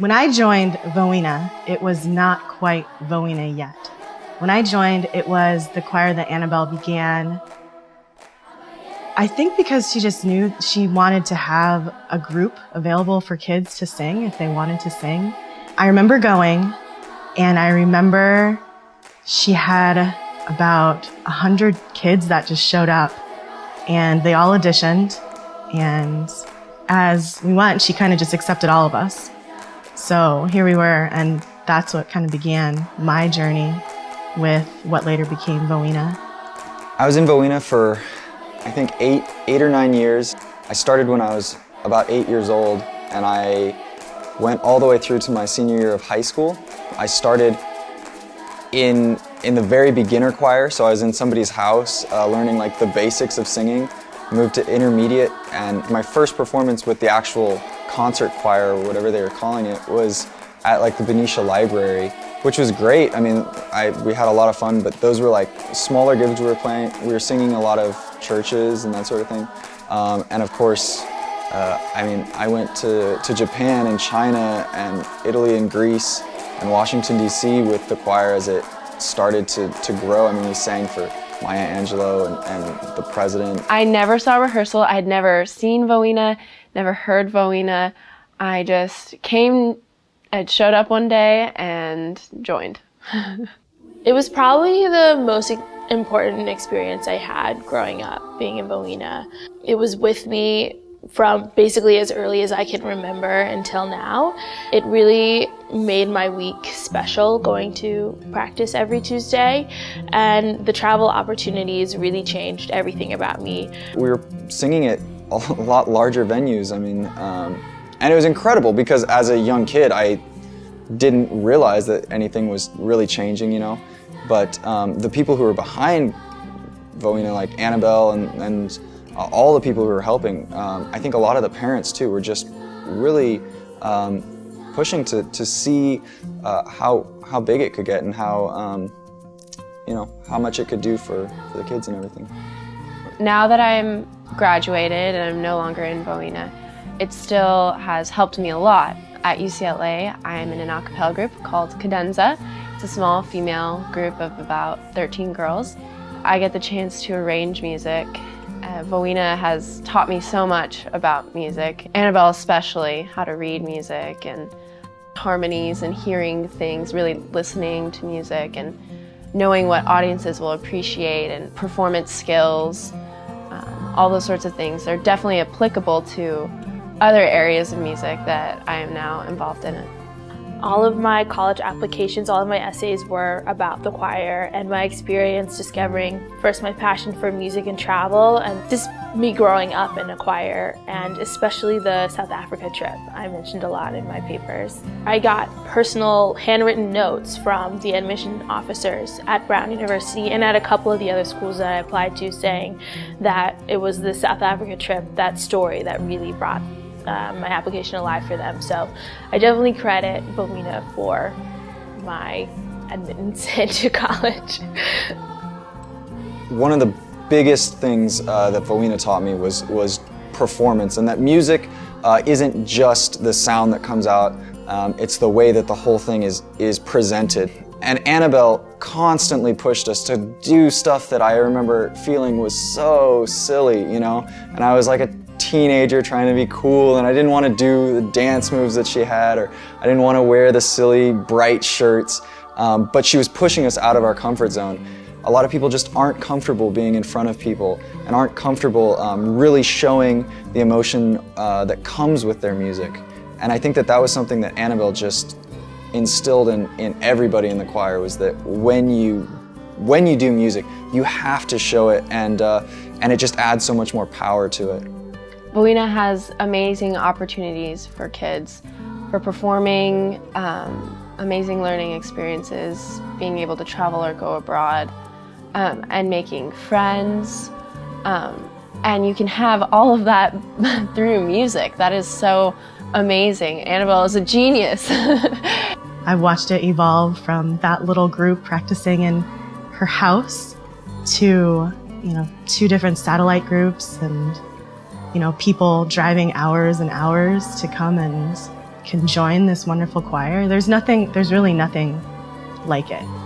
When I joined VOENA, it was not quite VOENA yet. When I joined, it was the choir that Annabelle began. I think because she just knew she wanted to have a group available for kids to sing if they wanted to sing. I remember going, and I remember she had about 100 kids that just showed up, and they all auditioned. And as we went, she kind of just accepted all of us. So here we were, and that's what kind of began my journey with what later became VOENA. I was in VOENA for, I think, eight or 9 years. I started when I was about 8 years old, and I went all the way through to my senior year of high school. I started in the very beginner choir, so I was in somebody's house learning like the basics of singing. Moved to intermediate, and my first performance with the actual concert choir, or whatever they were calling it, was at like the Benicia Library, which was great. I mean, we had a lot of fun, but those were like smaller gigs we were playing. We were singing a lot of churches and that sort of thing. And of course, I went to Japan and China and Italy and Greece and Washington, D.C. with the choir as it started to grow. I mean, we sang for Maya Angelou and the president. I never saw rehearsal. I had never seen VOENA, never heard VOENA. I just came and showed up one day and joined. It was probably the most important experience I had growing up, being in VOENA. It was with me from basically as early as I can remember until now. It really made my week special, going to practice every Tuesday, and the travel opportunities really changed everything about me. We were singing at a lot larger venues, I mean, and it was incredible because as a young kid, I didn't realize that anything was really changing, you know, but the people who were behind VOENA, like Annabelle and all the people who were helping, I think a lot of the parents too were just really pushing to see how big it could get and how you know, how much it could do for the kids and everything. Now that I'm graduated and I'm no longer in VOENA, it still has helped me a lot. At UCLA, I'm in an a cappella group called Cadenza. It's a small female group of about 13 girls. I get the chance to arrange music. VOENA has taught me so much about music, Annabelle especially, how to read music and harmonies and hearing things, really listening to music and knowing what audiences will appreciate, and performance skills, all those sorts of things. They're definitely applicable to other areas of music that I am now involved in. All of my college applications, all of my essays were about the choir and my experience discovering first my passion for music and travel, and just me growing up in a choir, and especially the South Africa trip I mentioned a lot in my papers. I got personal handwritten notes from the admission officers at Brown University and at a couple of the other schools that I applied to, saying that it was the South Africa trip, that story, that really brought my application alive for them. So I definitely credit VOENA for my admittance into college. One of the biggest things that VOENA taught me was performance, and that music isn't just the sound that comes out, it's the way that the whole thing is presented. And Annabelle constantly pushed us to do stuff that I remember feeling was so silly, you know? And I was like a teenager trying to be cool, and I didn't want to do the dance moves that she had, or I didn't want to wear the silly bright shirts, but she was pushing us out of our comfort zone. A lot of people just aren't comfortable being in front of people and aren't comfortable really showing the emotion that comes with their music. And I think that was something that Annabelle just instilled in everybody in the choir, was that when you do music, you have to show it, and it just adds so much more power to it. VOENA has amazing opportunities for kids, for performing, amazing learning experiences, being able to travel or go abroad, and making friends. And you can have all of that through music. That is so amazing. Annabelle is a genius. I watched it evolve from that little group practicing in her house to, 2 different satellite groups, and people driving hours and hours to come and can join this wonderful choir, there's really nothing like it.